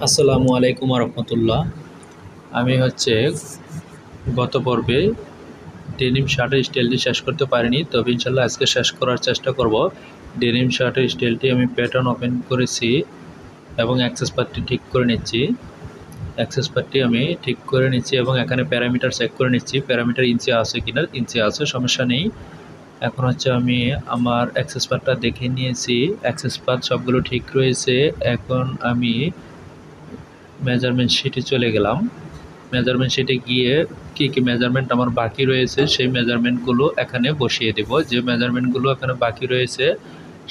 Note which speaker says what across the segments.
Speaker 1: আসসালামু আলাইকুম রহমতুল্লাহ। আমি গত পর্বে ডেনিম শার্টের স্টাইলটি শেষ করতে পারিনি, তবে ইনশাল্লাহ আজকে শেষ করার চেষ্টা করব। ডেনিম শার্টের স্টাইলটি আমি প্যাটার্ন ওপেন করেছি এবং অ্যাক্সেস পার্টটি ঠিক করে নিচ্ছি। অ্যাক্সেস পার্টটি আমি ঠিক করে নিচ্ছি এবং এখানে প্যারামিটার চেক করে নিচ্ছি, প্যারামিটার ইঞ্চি আছে কিনা। ইঞ্চি আছে, সমস্যা নেই। এখন আমি আমার অ্যাক্সেস পার্টটা দেখে নিয়েছি, অ্যাক্সেস পার্ট সবগুলো ঠিক রয়েছে। এখন আমি মেজারমেন্ট শিটে চলে গেলাম। মেজারমেন্ট শিটে গিয়ে কী মেজারমেন্ট আমার বাকি রয়েছে সেই মেজারমেন্টগুলো এখানে বসিয়ে দেব। যে মেজারমেন্টগুলো এখানে বাকি রয়েছে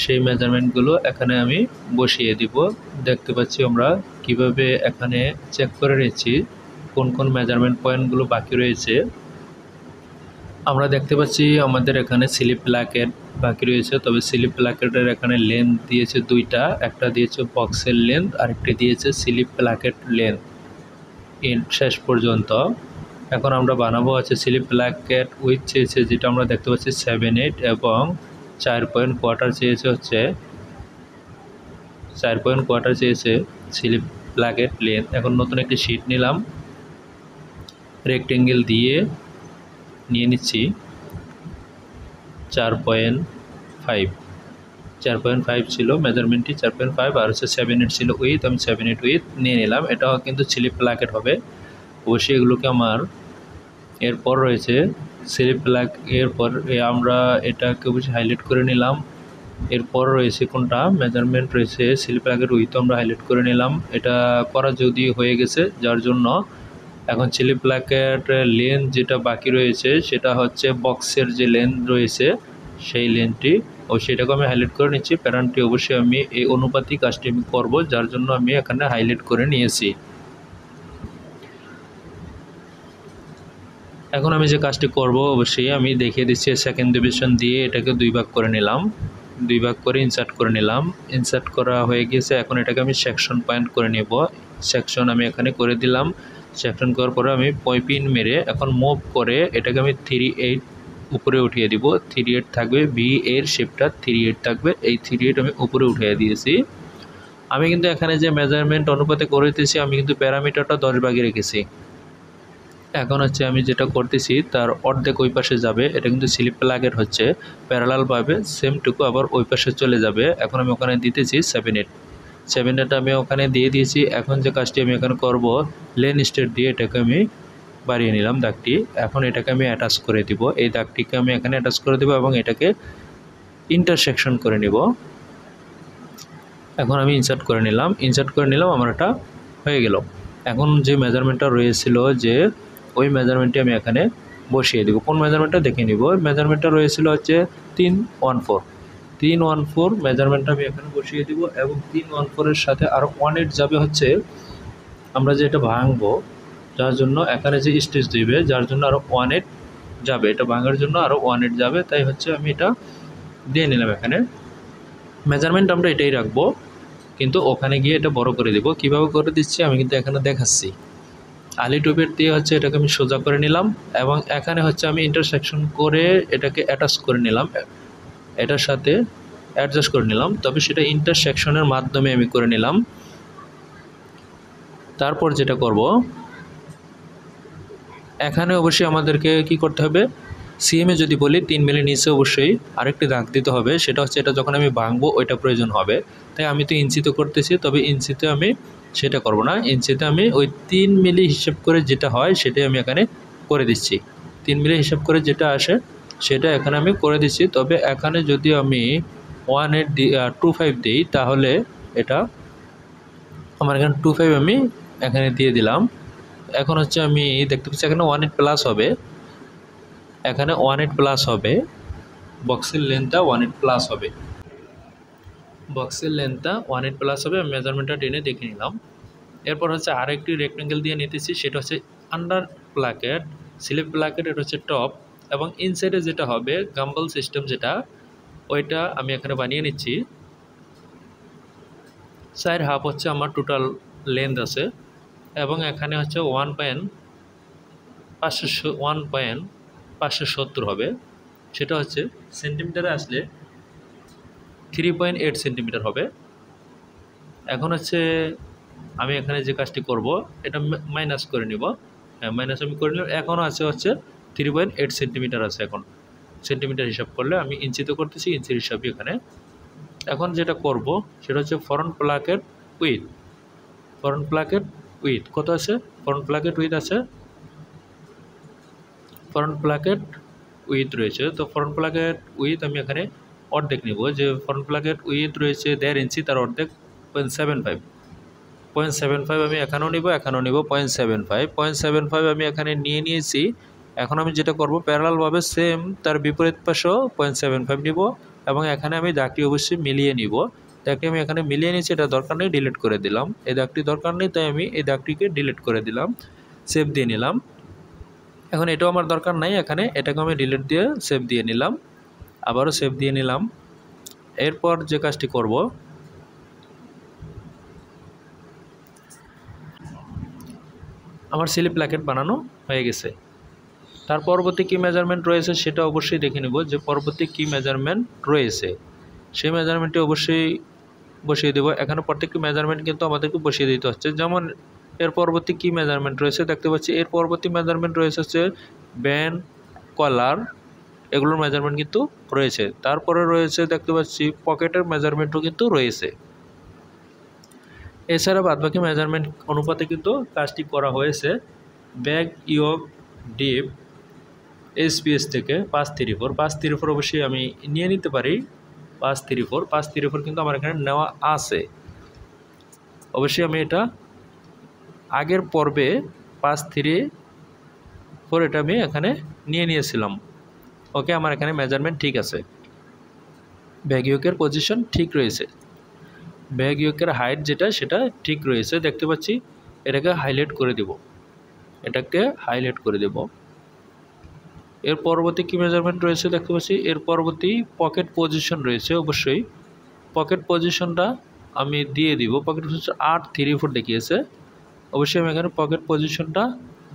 Speaker 1: সেই মেজারমেন্টগুলো এখানে আমি বসিয়ে দিব। দেখতে পাচ্ছি আমরা কিভাবে এখানে চেক করে নিচ্ছি কোন কোন মেজারমেন্ট পয়েন্টগুলো বাকি রয়েছে। আমরা দেখতে পাচ্ছি আমাদের এখানে স্লিপ প্লাকেট বাকি রয়েছে, তবে স্লিপ প্লাকেটের এখানে লেন্থ দিয়েছে দুইটা, একটা দিয়েছে বক্সের লেন্থ, আরেকটি দিয়েছে স্লিপ প্লাকেট লেন্থ শেষ পর্যন্ত। এখন আমরা বানাবো স্লিপ প্লাকেট উইথ চেয়েছে, যেটা আমরা দেখতে পাচ্ছি 7/8 এবং 4.25 চেয়েছে 4.25 চেয়েছে স্লিপ প্লাকেট লেন্থ। এখন নতুন একটি শিট নিলাম, রেক্টেঙ্গেল দিয়ে নিয়ে নিচ্ছি 4.5। 4.5 ছিল মেজারমেন্টটি, 4.5 আর 7/8 ছিল উইথ। আমি 7/8 উইথ নিয়ে নিলাম। এটাও কিন্তু স্লিপ প্লাকেট হবে অবশ্যই। এগুলোকে আমার এরপর রয়েছে স্লিপ প্লাক, এরপর আমরা এটাকে অবশ্যই হাইলাইট করে নিলাম। এরপর রয়েছে কোনটা মেজারমেন্ট রয়েছে স্লিপ প্লাকের উইথ, আমরা হাইলাইট করে নিলাম। এটা করা যদি হয়ে গেছে, যার জন্য এখন স্লিপ প্লাকের লেন্থ যেটা বাকি রয়েছে সেটা বক্সের যে লেন্থ রয়েছে সেই লেন্থটি, ও সেটাকে আমি হাইলাইট করে নিচ্ছি। প্যাটার্নটি অবশ্যই আমি এই অনুপাতিক কাজটি আমি করবো, যার জন্য আমি এখানে হাইলাইট করে নিয়েছি। এখন আমি যে কাজটি করব অবশ্যই আমি দেখিয়ে দিচ্ছি। সেকেন্ড ডিভিশন দিয়ে এটাকে 2 ভাগ করে নিলাম, 2 ভাগ করে ইনসার্ট করে নিলাম। ইনসার্ট করা হয়ে গেছে। এখন এটাকে আমি সেকশন পয়েন্ট করে নেব। সেকশন আমি এখানে করে দিলাম। সেকশন করার পরে আমি পিন মেরে এখন মুভ করে এটাকে আমি 3/8 উপরে উঠিয়ে দিব। 3/8 থাকবে, বি এর শেপটা 3/8 থাকবে। এই 3/8 আমি উপরে উঠিয়ে দিয়েছি। আমি কিন্তু এখানে যে মেজারমেন্ট অনুপাতে করে দিয়েছি, আমি কিন্তু প্যারামিটারটা 10 ভাগে রেখেছি। এখন আমি যেটা করতেছি তার অর্ধেক ওই পাশে যাবে। এটা কিন্তু স্লিপ প্লাকের প্যারালালভাবে সেমটুকু আবার ওই পাশে চলে যাবে। এখন আমি ওখানে দিতেছি 7/8। 7/8 আমি ওখানে দিয়ে দিয়েছি। এখন যে কাজটি আমি এখানে করব, লেন স্টেট দিয়ে এটাকে আমি বাড়িয়ে নিলাম দাগটি। এখন এটাকে আমি অ্যাটাচ করে দিব। এই দাগটিকে আমি এখানে অ্যাটাচ করে দেব এবং এটাকে ইন্টারসেকশন করে নিব। এখন আমি ইনসার্ট করে নিলাম। আমার এটা হয়ে গেল। এখন যে মেজারমেন্টটা রয়েছিল, যে ওই মেজারমেন্টটি আমি এখানে বসিয়ে দেব। কোন মেজারমেন্টটা দেখে নিব। মেজারমেন্টটা রয়েছিল 314। 314 মেজারমেন্টটা আমি এখানে বসিয়ে দিব এবং 314-এর সাথে আরও 1/8 যাবে আমরা যে এটা ভাঙবো, যার জন্য এখানে যে স্টিচ দিবে, যার জন্য আরও 1/8 যাবে। এটা ভাঙার জন্য আরও 1/8 যাবে, তাই আমি এটা দিয়ে নিলাম। এখানে মেজারমেন্ট আমরা এটাই রাখবো, কিন্তু ওখানে গিয়ে এটা বড় করে দিব। কিভাবে করে দিচ্ছি আমি কিন্তু এখানে দেখাচ্ছি। আলি টুপের দিয়ে এটাকে আমি সোজা করে নিলাম এবং এখানে আমি ইন্টারসেকশন করে এটাকে অ্যাটাচ করে নিলাম, এটার সাথে অ্যাডজাস্ট করে নিলাম। তবে সেটা ইন্টারসেকশনের মাধ্যমে আমি করে নিলাম। তারপর যেটা করব, এখানে অবশ্যই আমাদেরকে কি করতে হবে, সিএমে যদি বলি 3 মিলি নিচে অবশ্যই আরেকটি দাগ দিতে হবে। সেটা এটা যখন আমি ভাঙবো ওইটা প্রয়োজন হবে। তাই আমি তো ইঞ্চিতে করতেছি, তবে ইঞ্চিতে আমি সেটা করব না। ইঞ্চিতে আমি ওই 3 মিলি হিসেব করে যেটা হয় সেটাই আমি এখানে করে দিচ্ছি। 3 মিলি হিসাব করে যেটা আসে সেটা এখানে আমি করে দিচ্ছি। তবে এখানে যদি আমি 1.25 দিই, তাহলে এটা আমার এখানে 25 আমি এখানে দিয়ে দিলাম। এখন আমি দেখতে পাচ্ছি এখানে 1/8 প্লাস হবে, এখানে 1/8 প্লাস হবে। বক্সের লেন্থটা 1/8 প্লাস হবে, বক্সের লেন্থটা 1/8 প্লাস হবে। আমি মেজারমেন্টটা টেনে দেখে নিলাম। এরপর আরেকটি রেক্টেঙ্গেল দিয়ে নিতেছি। সেটা আন্ডার প্লাকেট, স্লিপ প্লাকেট, এটা টপ, এবং ইনসাইডে যেটা হবে গাম্বল সিস্টেম, যেটা ওইটা আমি এখানে বানিয়ে নিচ্ছি। 4.5 আমার টোটাল লেন্থ আছে এবং এখানে 1.570 হবে। সেটা সেন্টিমিটারে আসলে 3.8 সেন্টিমিটার হবে। এখন আমি এখানে যে কাজটি করব এটা মাইনাস করে নিব। হ্যাঁ, মাইনাস আমি করে নিলাম। এখনও আছে হচ্ছে 3.8 সেন্টিমিটার আছে। এখন সেন্টিমিটার হিসাব করলে আমি ইঞ্চিতে করতেছি, ইঞ্চির হিসাবই এখানে। এখন যেটা করব সেটা হচ্ছে front placket with, front placket with কত আছে, ফ্রন্ট প্লাকেট উইথ আছে, ফ্রন্ট প্লাকেট উইথ রয়েছে। তো ফ্রন্ট প্লাকেট উইথ আমি এখানে অর্ধেক নিব, যে ফ্রন্ট প্লাকেট উইথ রয়েছে 1.5 ইঞ্চি, তার অর্ধেক 0.75, 0.75 আমি এখানেও নিব, এখানেও নিব 0.75, 0.75 আমি এখানে নিয়ে নিয়েছি। এখন আমি যেটা করব প্যারালালভাবে সেম তার বিপরীত পাশেও 0.75 নিব, এবং এখানে আমি দাগটি অবশ্যই মিলিয়ে নিব। দাগটি আমি এখানে মিলিয়ে নিয়েছি, এটা দরকার নেই, ডিলিট করে দিলাম। এই দাগটি দরকার নেই, তাই আমি এই দাগটিকে ডিলিট করে দিলাম, সেভ দিয়ে নিলাম। এখন এটাও আমার দরকার নাই, এখানে এটাকে আমি ডিলিট দিয়ে সেভ দিয়ে নিলাম, আবারও সেভ দিয়ে নিলাম। এরপর যে কাজটি করব, আমার স্লিপ প্লাকেট বানানো হয়ে গেছে। তার পরবর্তী কী মেজারমেন্ট রয়েছে সেটা অবশ্যই দেখে নেব, যে পরবর্তী কী মেজারমেন্ট রয়েছে সেই মেজারমেন্টটি অবশ্যই বসিয়ে দেব। এখানে প্রত্যেকটি মেজারমেন্ট কিন্তু আমাদেরকে বসিয়ে দিতে হচ্ছে। যেমন এর পরবর্তী কী মেজারমেন্ট রয়েছে দেখতে পাচ্ছি, এর পরবর্তী মেজারমেন্ট রয়েছে হচ্ছে ব্যান্ড, কলার, এগুলোর মেজারমেন্ট কিন্তু রয়েছে। তারপরে রয়েছে দেখতে পাচ্ছি পকেটের মেজারমেন্টও কিন্তু রয়েছে। এছাড়া বাদবাকি মেজারমেন্ট অনুপাতে কিন্তু কাজটি করা হয়েছে। ব্যাক ইয়ক ডিপ এসপিএস থেকে 534, 534 অবশ্যই আমি নিয়ে নিতে পারি। 534 কিন্তু আমার এখানে নেওয়া আছে। অবশ্যই আমি এটা আগের পর্বে 534 এটা আমি এখানে নিয়ে নিয়েছিলাম। ওকে, আমার এখানে মেজারমেন্ট ঠিক আছে, ব্যাক ইয়কের পজিশন ঠিক রয়েছে, ব্যাক ইয়কের হাইট যেটা সেটা ঠিক রয়েছে দেখতে পাচ্ছি। এটাকে হাইলাইট করে দেব, এটাকে হাইলাইট করে দেব। এর পরবর্তী কী মেজারমেন্ট রয়েছে দেখতে পাচ্ছি, এর পরবর্তী পকেট পজিশন রয়েছে। অবশ্যই পকেট পজিশনটা আমি দিয়ে দিব। পকেট পজিশন 834 দেখিয়েছে, অবশ্যই আমি এখানে পকেট পজিশনটা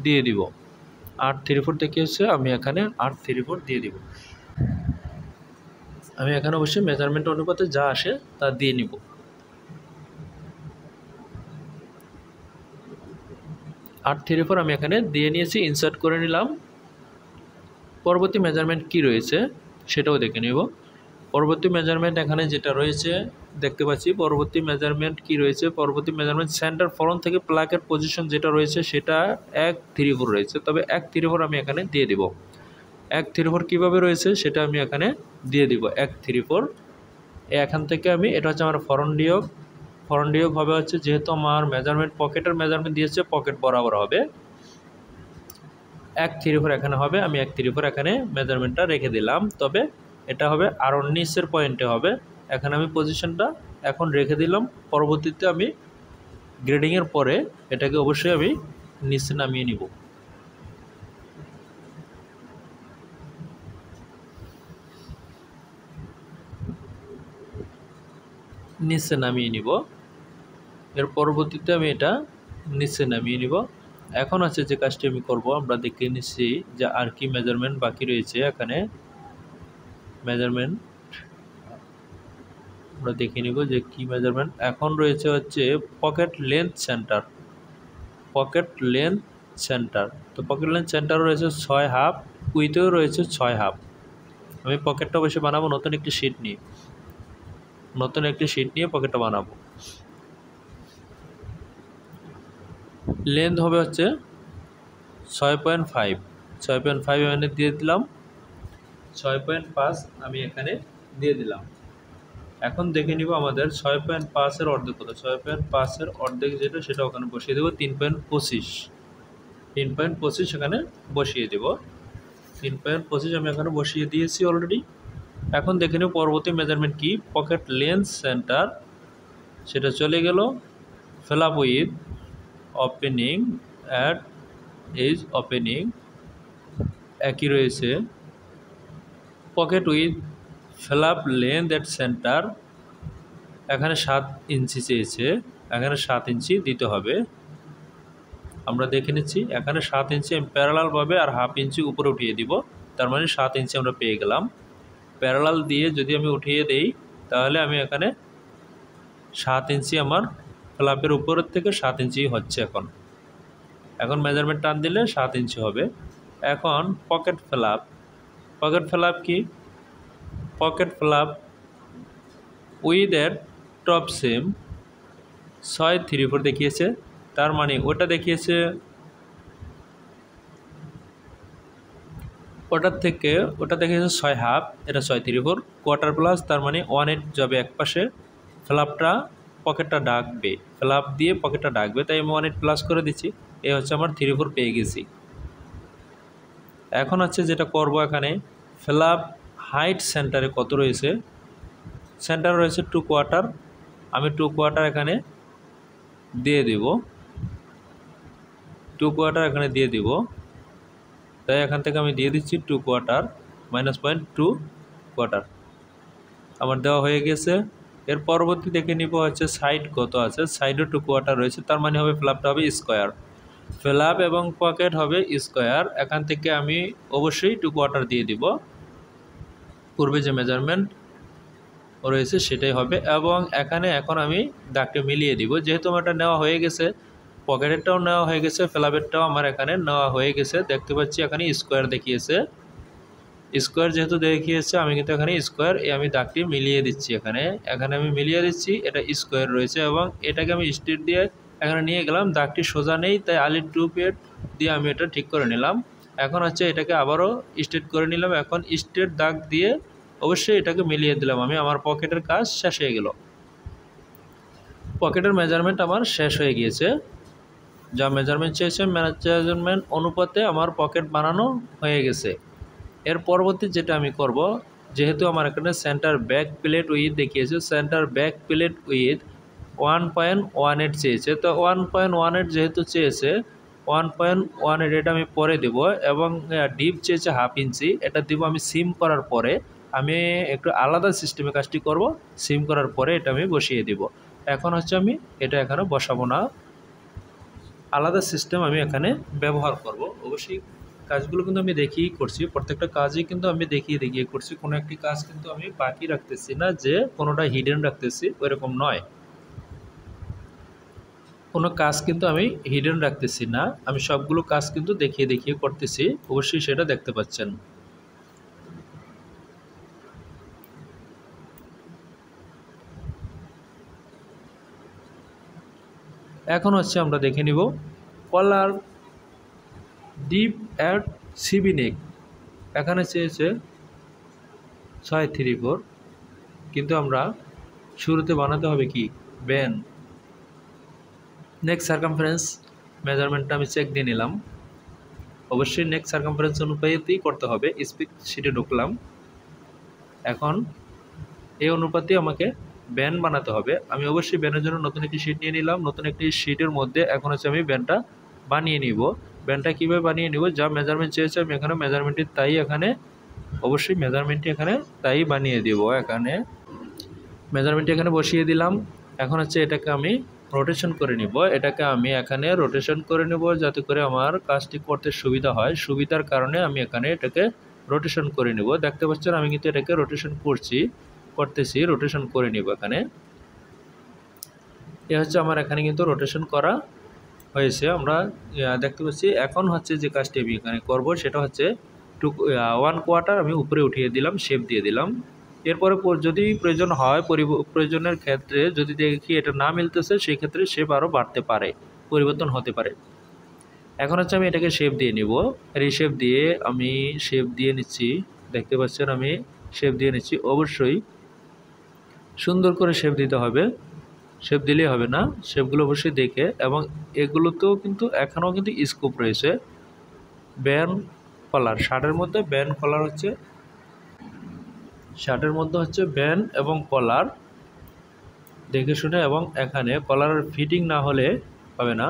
Speaker 1: দিয়ে দিব। 834 দেখিয়েছে, আমি এখানে 834 দিয়ে দিব। আমি এখানে অবশ্যই মেজারমেন্ট অনুপাতে যা আসে তা দিয়ে নিব। আর 834 আমি এখানে দিয়ে নিয়েছি, ইনসার্ট করে নিলাম। পরবর্তী মেজারমেন্ট কি রয়েছে সেটাও দেখে নেব। পরবর্তী মেজারমেন্ট এখানে যেটা রয়েছে দেখতে পাচ্ছি, পরবর্তী মেজারমেন্ট কি রয়েছে, পরবর্তী মেজারমেন্ট সেন্টার ফ্রন্ট থেকে প্লাকের পজিশন যেটা রয়েছে সেটা 134 রয়েছে, তবে 134 আমি এখানে দিয়ে দিব। 134 কীভাবে রয়েছে সেটা আমি এখানে দিয়ে দিব। 134 এখান থেকে আমি, এটা হচ্ছে আমার ফ্রন্ট ডিয়ক হবে হচ্ছে, যেহেতু আমার মেজারমেন্ট পকেটের মেজারমেন্ট দিয়েছে পকেট বরাবর হবে, 134 এখানে হবে। আমি 134 এখানে মেজারমেন্টটা রেখে দিলাম, তবে এটা হবে আর 19 পয়েন্টে হবে। এখানে আমি পজিশনটা এখন রেখে দিলাম। পরবর্তীতে আমি গ্রেডিংয়ের পরে এটাকে অবশ্যই আমি নিচে নামিয়ে নিব। নিচে নামিয়ে নিব, এর পরবর্তীতে আমি এটা নিচে নামিয়ে নিব। এখন আছে যে কাজটি আমি করব, আমরা দেখে নিচ্ছি যে আর কি মেজারমেন্ট বাকি রয়েছে। এখানে মেজারমেন্ট আমরা দেখে নিব যে কি মেজারমেন্ট এখন রয়েছে হচ্ছে pocket length centre, pocket length centre. তো পকেট লেন্থ সেন্টার রয়েছে 6.5, উইথেও রয়েছে 6.5। আমি পকেটটা অবশ্যই বানাবো, নতুন একটি শিট নিয়ে পকেটটা বানাবো। লেন্থ হবে হচ্ছে 6.5, 6.5 এখানে দিয়ে দিলাম, 6.5 আমি এখানে দিয়ে দিলাম। এখন দেখে নিব আমাদের 6.5-এর অর্ধেক কত, 6.5-এর অর্ধেক যেটা সেটা ওখানে বসিয়ে দেবো 3.25, 3.25 এখানে বসিয়ে দেব। 3.25 আমি এখানে বসিয়ে দিয়েছি অলরেডি। এখন দেখে নিব পরবর্তী মেজারমেন্ট কি, পকেট লেন্থ সেন্টার সেটা চলে গেল। Fill up with opening at edge opening একই রয়েছে। Pocket with fill up length at centre এখানে 7 ইঞ্চি চেয়েছে, এখানে 7 ইঞ্চি দিতে হবে। আমরা দেখে নিচ্ছি এখানে 7 ইঞ্চি আমি প্যারালালভাবে আর হাফ ইঞ্চি উপরে উঠিয়ে দিব, তার মানে 7 ইঞ্চি আমরা পেয়ে গেলাম। প্যারালাল দিয়ে যদি আমি উঠিয়ে দেই তাহলে আমি এখানে 7 ইঞ্চি আমার ফ্ল্যাপের উপরের থেকে 7 ইঞ্চি হচ্ছে। এখন মেজারমেন্ট টান দিলে 7 ইঞ্চি হবে। এখন পকেট ফ্ল্যাপ কি? পকেট ফ্ল্যাপ উইথের টপ সিম 6.34 দেখিয়েছে, তার মানে ওটা দেখিয়েছে ওটা দেখিয়েছে 6.5, এটা 6.34 কোয়ার্টার প্লাস, তার মানে 1/8 যাবে এক পাশে। ফ্ল্যাপটা পকেটটা ডাকবে, ফ্ল্যাপ দিয়ে পকেটটা ডাকবে, তাই আমি 1/8 প্লাস করে দিচ্ছি। এই হচ্ছে আমার 3/4 পেয়ে গেছি। এখন হচ্ছে যেটা করব, এখানে ফ্ল্যাপ হাইট সেন্টারে কত রয়েছে? সেন্টার রয়েছে 2 কোয়ার্টার, আমি 2 কোয়ার্টার এখানে দিয়ে দিব, 2 কোয়ার্টার এখানে দিয়ে দিব। তাই এখান থেকে আমি দিয়ে দিচ্ছি 2 কোয়ার্টার -0.2 কোয়ার্টার আমার দেওয়া হয়ে গেছে। এর পরবর্তী দেখে নিব হচ্ছে সাইড কত আছে। সাইডে 2 কোয়ার্টার রয়েছে, তার মানে হবে ফ্ল্যাপটা হবে স্কোয়ার। ফ্ল্যাপ এবং পকেট হবে স্কোয়ার। এখান থেকে আমি অবশ্যই 2 কোয়ার্টার দিয়ে দিব, পূর্বে যে মেজারমেন্ট রয়েছে সেটাই হবে। এবং এখানে এখন আমি দাগটা মিলিয়ে দিব, যেহেতু আমার এটা নেওয়া হয়ে গেছে, পকেটেরটাও নেওয়া হয়ে গেছে, ফ্ল্যাপেরটাও আমার এখানে নেওয়া হয়ে গেছে। দেখতে পাচ্ছি এখানে স্কোয়ার দেখিয়েছে, স্কোয়ার যেহেতু দেখিয়েছে আমি কিন্তু এখানে স্কোয়ার আমি দাগটি মিলিয়ে দিচ্ছি। এখানে আমি মিলিয়ে দিচ্ছি, এটা স্কোয়ার রয়েছে এবং এটাকে আমি স্ট্রেট দিয়ে এখানে নিয়ে গেলাম। দাগটি সোজা নেই, তাই আলির টুপের দিয়ে আমি এটা ঠিক করে নিলাম। এখন হচ্ছে এটাকে আবারও স্ট্রেট করে নিলাম। এখন স্ট্রেট দাগ দিয়ে অবশ্যই এটাকে মিলিয়ে দিলাম আমি। আমার পকেটের কাজ শেষ হয়ে গেল, পকেটের মেজারমেন্ট আমার শেষ হয়ে গিয়েছে। যা মেজারমেন্ট চেয়েছে মেজারমেন্ট অনুপাতে আমার পকেট বানানো হয়ে গেছে। এর পরবর্তী যেটা আমি করব, যেহেতু আমার এখানে সেন্টার ব্যাক প্লেট উইথ দেখিয়েছে, সেন্টার ব্যাক প্লেট উইথ 1.18 চেয়েছে, তো 1.18 যেহেতু চেয়েছে 1.18 এটা আমি পরে দেব। এবং ডিপ চেয়েছে 1/2 ইঞ্চি, এটা দিব আমি সিম করার পরে। আমি একটু আলাদা সিস্টেমে কাজটি করব, সিম করার পরে এটা আমি বসিয়ে দিব। এখন হচ্ছে আমি এটা এখানে বসাবো না, আলাদা সিস্টেম আমি এখানে ব্যবহার করব। অবশ্যই কাজগুলো কিন্তু আমি দেখিয়ে করছি, প্রত্যেকটা কাজই কিন্তু আমি দেখিয়ে করছি। কোনো একটি কাজ কিন্তু আমি বাকি রাখতেছি না, যে কোনোটা হিডেন রাখতেছি, ওইরকম নয়। কোনো কাজ কিন্তু আমি হিডেন রাখতেছি না, আমি সবগুলো কাজ কিন্তু দেখিয়ে করতেছি, অবশ্যই সেটা দেখতে পাচ্ছেন। এখন হচ্ছে আমরা দেখে নিব কলার ডিপ অ্যাট সিবি নেক। এখানে চেয়েছে 6.34, কিন্তু আমরা শুরুতে বানাতে হবে কি ব্যান। নেক সার্কামফারেন্স মেজারমেন্টটা আমি চেক দিয়ে নিলাম, অবশ্যই নেক সার্কামফারেন্স অনুপাতেই করতে হবে। স্পিক শিটে ঢুকলাম, এখন এই অনুপাতে আমাকে ব্যান বানাতে হবে। আমি অবশ্যই ব্যানের জন্য নতুন একটি শিট নিয়ে নিলাম, নতুন একটি শিটের মধ্যে এখন হচ্ছে আমি ব্যানটা বানিয়ে নিব। ব্যানটা কীভাবে বানিয়ে নিব, যা মেজারমেন্ট চেয়েছে আমি এখানে মেজারমেন্টটি তাই এখানে অবশ্যই মেজারমেন্টটি এখানে তাই বানিয়ে দিব। এখানে মেজারমেন্টটি এখানে বসিয়ে দিলাম। এখন হচ্ছে এটাকে আমি রোটেশন করে নিব, এটাকে আমি এখানে রোটেশন করে নেব যাতে করে আমার কাজটি করতে সুবিধা হয়। সুবিধার কারণে আমি এখানে এটাকে রোটেশন করে নেব। দেখতে পাচ্ছেন আমি কিন্তু এটাকে রোটেশন করতেছি, রোটেশন করে নিব। এখানে এ হচ্ছে আমার এখানে কিন্তু রোটেশন করা হয়েছে, আমরা দেখতে পাচ্ছি। এখন হচ্ছে যে কাজটি আমি এখানে করব সেটা হচ্ছে 1 কোয়ার্টার আমি উপরে উঠিয়ে দিলাম, শেপ দিয়ে দিলাম। এরপরে যদি প্রয়োজন হয়, প্রয়োজনের ক্ষেত্রে যদি দেখি এটা না মিলতেছে, সেই ক্ষেত্রে শেপ আরও বাড়তে পারে, পরিবর্তন হতে পারে। এখন হচ্ছে আমি এটাকে শেপ দিয়ে নিব, রিশেপ দিয়ে আমি শেপ দিয়ে নিচ্ছি। দেখতে পাচ্ছেন আমি শেপ দিয়ে নিচ্ছি। অবশ্যই সুন্দর করে শেপ দিতে হবে, শেপ দিলেই হবে না, শেপগুলো অবশ্যই দেখে। এবং এগুলোতেও কিন্তু এখনও কিন্তু স্কোপ রয়েছে। ব্যান কলার শার্টের মধ্যে ব্যান কলার হচ্ছে ব্যান এবং কলার দেখে শুনে, এবং এখানে কলার ফিটিং না হলে হবে না।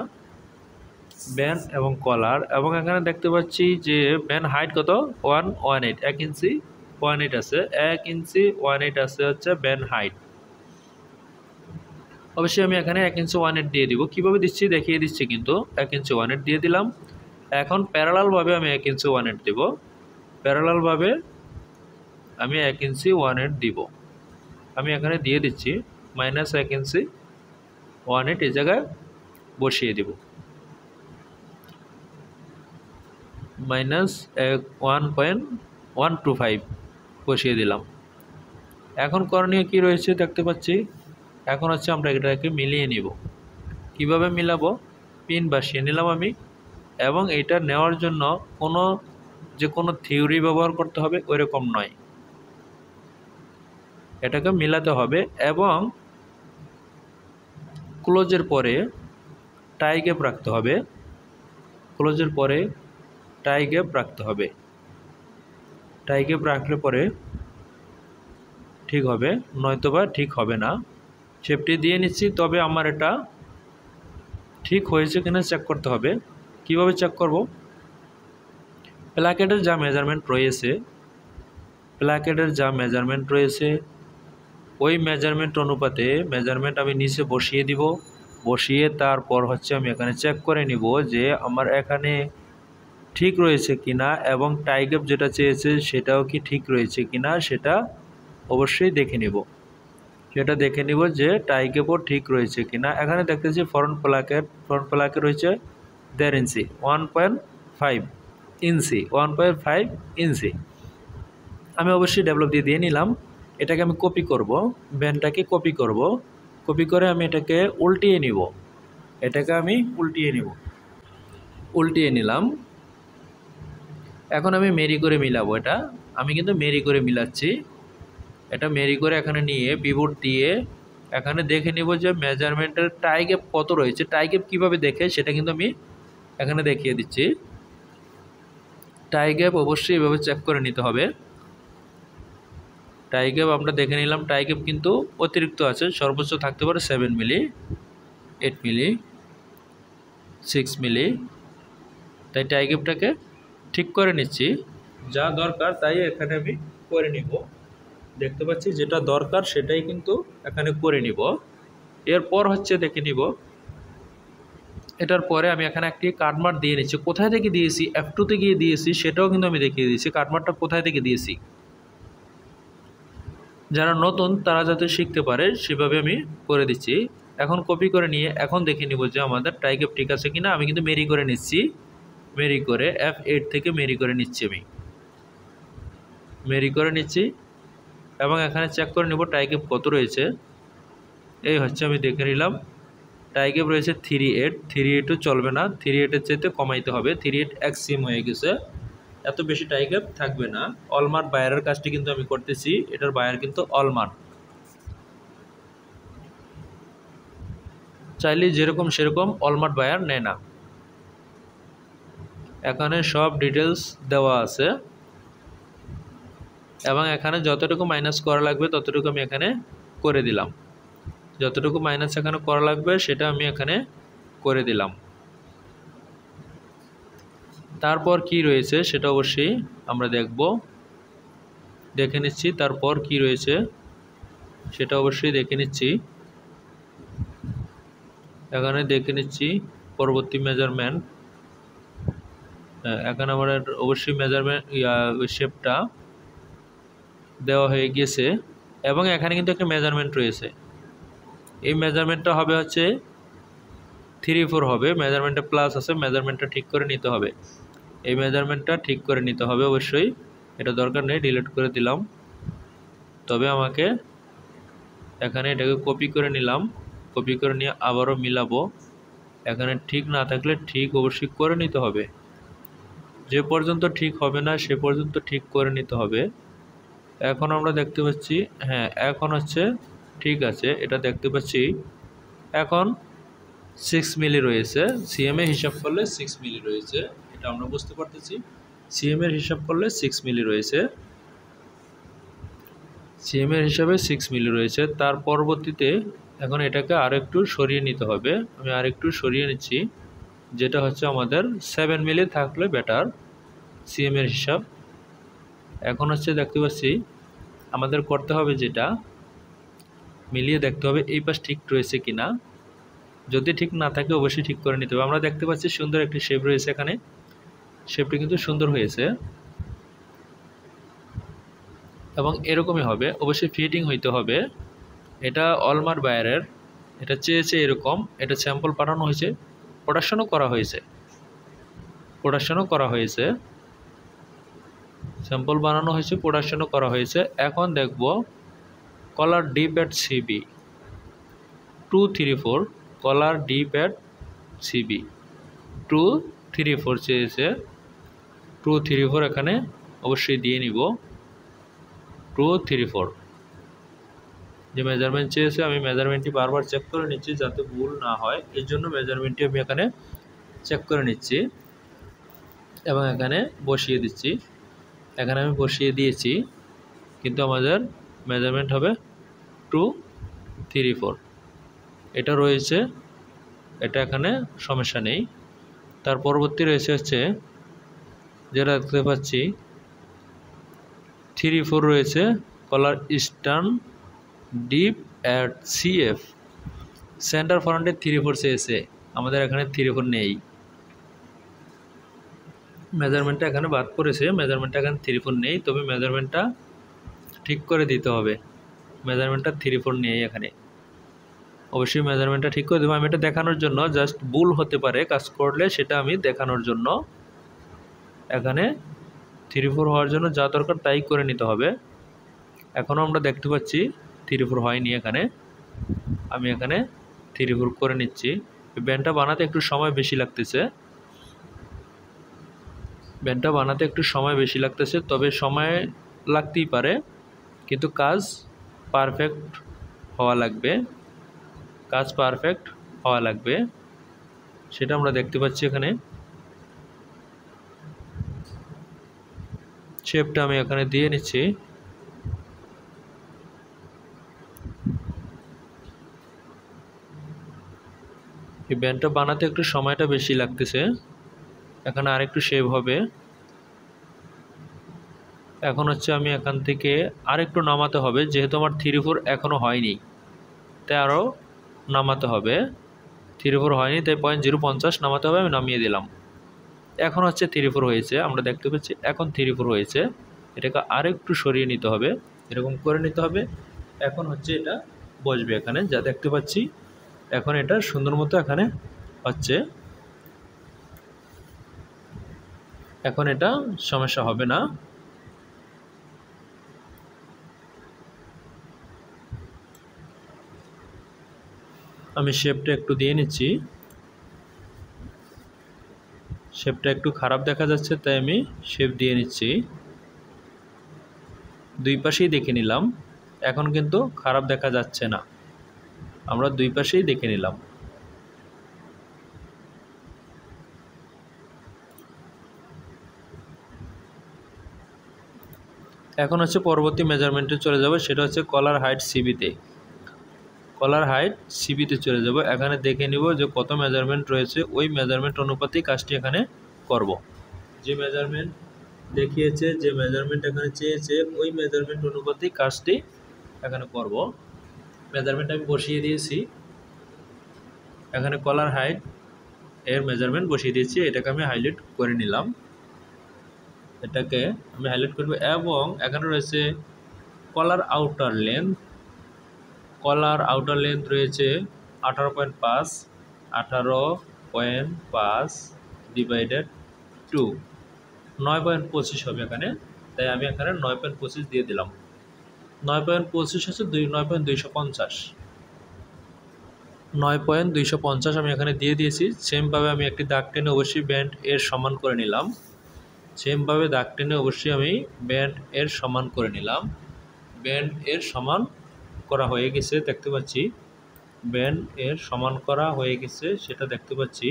Speaker 1: ব্যান এবং কলার, এবং এখানে দেখতে পাচ্ছি যে ব্যান হাইট কত 1.18, 1 ইঞ্চি 1.8 আছে, 1 ইঞ্চি 1.8 আছে হচ্ছে ব্যান হাইট। অবশ্যই আমি এখানে 1 ইঞ্চি 1.8 দিয়ে দিব। কীভাবে দিচ্ছি দেখিয়ে দিচ্ছি, কিন্তু 1 ইঞ্চি 1.8 দিয়ে দিলাম। এখন প্যারালালভাবে আমি 1 ইঞ্চি 1.8 দেব, প্যারালালভাবে আমি 1 ইঞ্চি 1.8 দিব। আমি এখানে দিয়ে দিচ্ছি -1 ইঞ্চি 18 এই জায়গায় বসিয়ে দেব, -1.125 বসিয়ে দিলাম। এখন করণীয় কি রয়েছে দেখতে পাচ্ছি, এখন হচ্ছে আমরা এটাকে মিলিয়ে নিব। কিভাবে মিলাবো, পিন বসিয়ে নিলাম আমি, এবং এটা নেওয়ার জন্য যে কোনো থিওরি ব্যবহার করতে হবে ওইরকম নয়, এটাকে মিলাতে হবে। এবং ক্লোজের পরে টাই গ্যাপ রাখতে হবে, ক্লোজের পরে টাই গ্যাপ রাখতে হবে। টাই গ্যাপ রাখলে পরে ঠিক হবে, নয়তোবা ঠিক হবে না। শেপটি দিয়ে নিচ্ছি, তবে আমার এটা ঠিক হয়েছে কিনা চেক করতে হবে। কিভাবে চেক করব, প্লাকেটের যা মেজারমেন্ট রয়েছে ওই মেজারমেন্ট অনুপাতে মেজারমেন্ট আমি নিচে বসিয়ে দিব। বসিয়ে তারপর হচ্ছে আমি এখানে চেক করে নিব যে আমার এখানে ঠিক রয়েছে কিনা, এবং টাই গ্যাপ যেটা চেয়েছে সেটাও কি ঠিক রয়েছে কিনা সেটা অবশ্যই দেখে নিব। সেটা দেখে নিব যে টাই গ্যাপও ঠিক রয়েছে কিনা। এখানে দেখতেছি ফ্রন্ট প্লাকেট রয়েছে 1.5 ইঞ্চি, 1.5 ইঞ্চি, 1.5 ইঞ্চি। আমি অবশ্যই ডেভেলপ দিয়ে নিলাম। এটাকে আমি কপি করব, ব্যান্ডটাকে কপি করব। কপি করে আমি এটাকে উল্টিয়ে নিব, উল্টিয়ে নিলাম। এখন আমি মেরি করে মিলাবো। এটা আমি কিন্তু মেরি করে মিলাচ্ছি। এটা মেরি করে এখানে নিয়ে পিভট দিয়ে এখানে দেখে নিব যে মেজারমেন্টের টাই গ্যাপ কত রয়েছে। টাই গ্যাপ কীভাবে দেখে সেটা কিন্তু আমি এখানে দেখিয়ে দিচ্ছি। টাই গ্যাপ অবশ্যই এভাবে চেক করে নিতে হবে। টাই গ্যাপ আমরা দেখে নিলাম, টাই গ্যাপ কিন্তু অতিরিক্ত আছে, সর্বোচ্চ থাকতে পারে 7 মিলি, 8 মিলি, 6 মিলি। তাই টাই গ্যাপটাকে ঠিক করে নিচ্ছি, যা দরকার তাই এখানে আমি করে নিব। দেখতে পাচ্ছি যেটা দরকার সেটাই কিন্তু এখানে করে নিব। এরপর হচ্ছে দেখে নিব, এটার পরে আমি এখানে একটি কাটমার্ক দিয়ে নিচ্ছি। কোথায় থেকে দিয়েছি, F2 গিয়ে দিয়েছি সেটাও কিন্তু আমি দেখিয়ে দিয়েছি কাটমার্কটা কোথায় থেকে দিয়েছি। যারা নতুন তারা যাতে শিখতে পারে সেভাবে আমি করে দিচ্ছি। এখন কপি করে নিয়ে এখন দেখে নিব যে আমাদের টাই গ্যাপ ঠিক আছে কিনা। আমি কিন্তু মেরি করে নিচ্ছি, মেরি করে F8 থেকে মেরি করে নিচ্ছি, এবং এখানে চেক করে নিব টাই গ্যাপ কত রয়েছে। এই হচ্ছে আমি দেখে নিলাম টাই গ্যাপ রয়েছে 3.8। 3.8ও চলবে না, 3.8-এর চাইতে কমাইতে হবে। 3.8 এক্সট্রিম হয়ে গেছে, এত বেশি টাই গ্যাপ থাকবে না। অলমার্ট বায়ারের কাজটি কিন্তু আমি করতেছি, এটার বায়ার কিন্তু অলমার্ট। চাইলে যেরকম সেরকম অলমার্ট বায়ার নেয় না। এখানে সব ডিটেলস দেওয়া আছে, এবং এখানে যতটুকু মাইনাস করা লাগবে ততটুকু আমি এখানে করে দিলাম। যতটুকু মাইনাস এখানে করা লাগবে সেটা আমি এখানে করে দিলাম। তারপর কি রয়েছে সেটা অবশ্যই আমরা দেখে নিচ্ছি। তারপর কি রয়েছে সেটা অবশ্যই দেখে নিচ্ছি। এখানে দেখে নিচ্ছি পরবর্তী মেজারমেন্ট। এখানে আমার অবশ্যই মেজারমেন্ট শেপটা দেওয়া হয়ে গেছে, এবং এখানে কিন্তু একটা মেজারমেন্ট রয়েছে। এই মেজারমেন্টটা হবে হচ্ছে 3-4 হবে, মেজারমেন্টটা প্লাস আছে, মেজারমেন্টটা ঠিক করে নিতে হবে। এই মেজারমেন্টটা ঠিক করে নিতে হবে অবশ্যই, এটা দরকার নেই, ডিলিট করে দিলাম। তবে আমাকে এখানে এটাকে কপি করে নিলাম, কপি করে নিয়ে আবারও মিলাবো। এখানে ঠিক না থাকলে ঠিক অবশ্যই করে নিতে হবে, যে পর্যন্ত ঠিক হবে না সে পর্যন্ত ঠিক করে নিতে হবে। এখন আমরা দেখতে পাচ্ছি, হ্যাঁ এখন হচ্ছে ঠিক আছে, এটা দেখতে পাচ্ছি। এখন 6 মিলি রয়েছে, সিএমএ হিসাব করলে 6 মিলি রয়েছে, এটা আমরা বুঝতে পারতেছি। সিএমের হিসাব করলে 6 মিলি রয়েছে, সিএমের হিসাবে 6 মিলি রয়েছে। তার পরবর্তীতে এখন এটাকে আরেকটু সরিয়ে নিতে হবে। আমি আরেকটু সরিয়ে নিচ্ছি, যেটা হচ্ছে আমাদের 7 মিলি থাকলে বেটার সিএমের হিসাব। এখন হচ্ছে দেখতে পাচ্ছি আমাদের করতে হবে যেটা, মিলিয়ে দেখতে হবে এই পাশ ঠিক রয়েছে কিনা। যদি ঠিক না থাকে অবশ্যই ঠিক করে নিতে হবে। আমরা দেখতে পাচ্ছি সুন্দর একটি শেপ রয়েছে এখানে, শেপটি কিন্তু সুন্দর হয়েছে, এবং এরকমই হবে। অবশ্যই ফিটিং হইতে হবে। এটা অলমার্ট বায়ারের এটা চেয়েছে এরকম, এটা স্যাম্পল পাঠানো হয়েছে, প্রোডাকশনও করা হয়েছে, স্যাম্পল বানানো হয়েছে, প্রোডাকশনও করা হয়েছে। এখন দেখব collar dip at CB 234, collar dip at CB 234 চেয়েছে, 234 এখানে অবশ্যই দিয়ে নিব। 234 যে মেজারমেন্ট চেয়েছে, আমি মেজারমেন্টটি বারবার চেক করে নিচ্ছি যাতে ভুল না হয়, এর জন্য মেজারমেন্টটি আমি এখানে চেক করে নিচ্ছি এবং এখানে বসিয়ে দিচ্ছি। এখানে আমি বসিয়ে দিয়েছি, কিন্তু আমাদের মেজারমেন্ট হবে 234, এটা রয়েছে, এটা এখানে সমস্যা নেই। তার পরবর্তী রয়েছে হচ্ছে যেটা দেখতে পাচ্ছি 34 রয়েছে, collar eastern dip at CF, centre ফ্রন্টে 34 চেয়েছে, আমাদের এখানে 34 নেই, মেজারমেন্টটা এখানে বাদ পড়েছে, মেজারমেন্টটা এখানে 34 নেই, তবে মেজারমেন্টটা ঠিক করে দিতে হবে, মেজারমেন্টটা 34 নেই এখানে, অবশ্যই মেজারমেন্টটা ঠিক করে দেবো। আমি এটা দেখানোর জন্য, জাস্ট ভুল হতে পারে কাজ করলে, সেটা আমি দেখানোর জন্য এখানে 34 হওয়ার জন্য যা দরকার তাই করে নিতে হবে। এখনও আমরা দেখতে পাচ্ছি 34 হয়নি এখানে, আমি এখানে 34 করে নিচ্ছি। ব্যান্ডটা বানাতে একটু সময় বেশি লাগতেছে, তবে সময় লাগতেই পারে, কিন্তু কাজ পারফেক্ট হওয়া লাগবে, সেটা আমরা দেখতে পাচ্ছি এখানে। শেপটা আমি এখানে দিয়ে নিচ্ছি, এই ব্যান্ডটা বানাতে একটু সময়টা বেশি লাগতেছে, এখানে আরেকটু শেপ হবে। এখন হচ্ছে আমি এখান থেকে আরেকটু নামাতে হবে, যেহেতু আমার 34 এখনও হয়নি, তাই আরও নামাতে হবে, 34 হয়নি তাই 0.50 নামাতে হবে, আমি নামিয়ে দিলাম। এখন হচ্ছে 34 হয়েছে, আমরা দেখতে পাচ্ছি এখন 34 হয়েছে, এটাকে আরেকটু সরিয়ে নিতে হবে, এরকম করে নিতে হবে। এখন হচ্ছে এটা বসবে এখানে, যা দেখতে পাচ্ছি এখন এটা সুন্দর মতো এখানে হচ্ছে, এখন এটা সমস্যা হবে না। আমি শেপটা একটু দিয়ে নিচ্ছি, শেপটা একটু খারাপ দেখা যাচ্ছে তাই আমি শেপ দিয়ে নিচ্ছি, দুই পাশেই দেখে নিলাম, এখন কিন্তু খারাপ দেখা যাচ্ছে না, আমরা দুই পাশেই দেখে নিলাম। এখন হচ্ছে পরবর্তী মেজারমেন্টে চলে যাব, সেটা হচ্ছে কলার হাইট সিবিতে চলে যাব। এখানে দেখে নিব যে কত মেজারমেন্ট রয়েছে, ওই মেজারমেন্ট অনুপাতেই কাজটি এখানে করব। যে মেজারমেন্ট দেখিয়েছে, যে মেজারমেন্ট এখানে চেয়েছে, ওই মেজারমেন্ট অনুপাতেই কাজটি এখানে করব। মেজারমেন্ট আমি বসিয়ে দিয়েছি, এখানে কলার হাইট এর মেজারমেন্ট বসিয়ে দিয়েছি, এটাকে আমি হাইলাইট করে নিলাম, এটাকে আমি হাইলাইট করব। এবং এখানে রয়েছে কলার আউটার লেন্থ রয়েছে 18.5 ডিভাইডেড 2, 9.25 হবে এখানে, তাই আমি এখানে 9.25 দিয়ে দিলাম। 9.25 হচ্ছে 9.250 আমি এখানে দিয়ে দিয়েছি। সেমভাবে আমি একটি দাগ টেনে অবশ্যই ব্যান্ড এর সমান করে নিলাম, ব্যান্ড এর সমান করা হয়ে গেছে, দেখতে পাচ্ছি ব্যান্ড এর সমান করা হয়ে গেছে, সেটা দেখতে পাচ্ছি।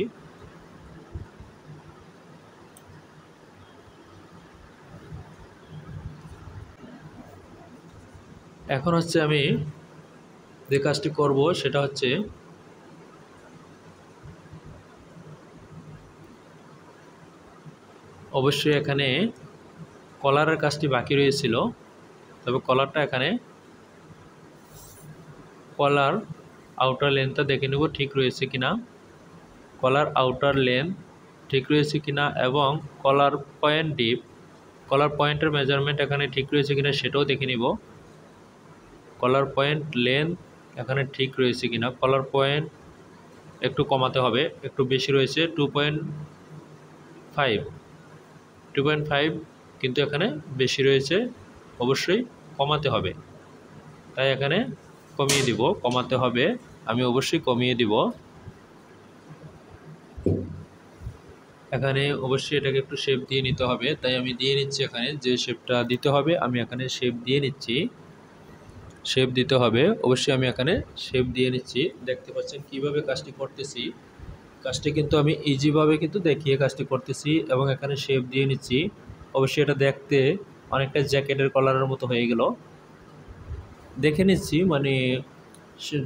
Speaker 1: এখন হচ্ছে আমি যে কাজটি করব সেটা হচ্ছে অবশ্যই এখানে কলারের কাজটি বাকি রয়েছিল, তবে কলারটা এখানে কলার আউটার লেন্থটা দেখে নেব ঠিক রয়েছে কিনা, কলার আউটার লেন্থ ঠিক রয়েছে কিনা, এবং কলার পয়েন্টের মেজারমেন্ট এখানে ঠিক রয়েছে কিনা সেটাও দেখে নিব। কলার পয়েন্ট লেন্থ এখানে ঠিক রয়েছে কিনা। কলার পয়েন্ট একটু কমাতে হবে, একটু বেশি রয়েছে 2.5, 2.5 কিন্তু এখানে বেশি রয়েছে, অবশ্যই কমাতে হবে। তাই এখানে কমিয়ে দিব, কমাতে হবে, আমি অবশ্যই কমিয়ে দিব। এখানে অবশ্যই এটাকে একটু শেপ দিয়ে নিতে হবে, তাই আমি দিয়ে নিচ্ছি। এখানে যে শেপটা দিতে হবে আমি এখানে শেপ দিয়ে নিচ্ছি। শেপ দিতে হবে অবশ্যই, আমি এখানে শেপ দিয়ে নিচ্ছি। দেখতে পাচ্ছেন কিভাবে কাজটি করতেছি। কাজটি কিন্তু আমি ইজিভাবে কিন্তু দেখিয়ে কাজটি করতেছি এবং এখানে শেপ দিয়ে নিচ্ছি। অবশ্যই এটা দেখতে অনেকটা জ্যাকেটের কলারের মতো হয়ে গেল। দেখে নিচ্ছি মানে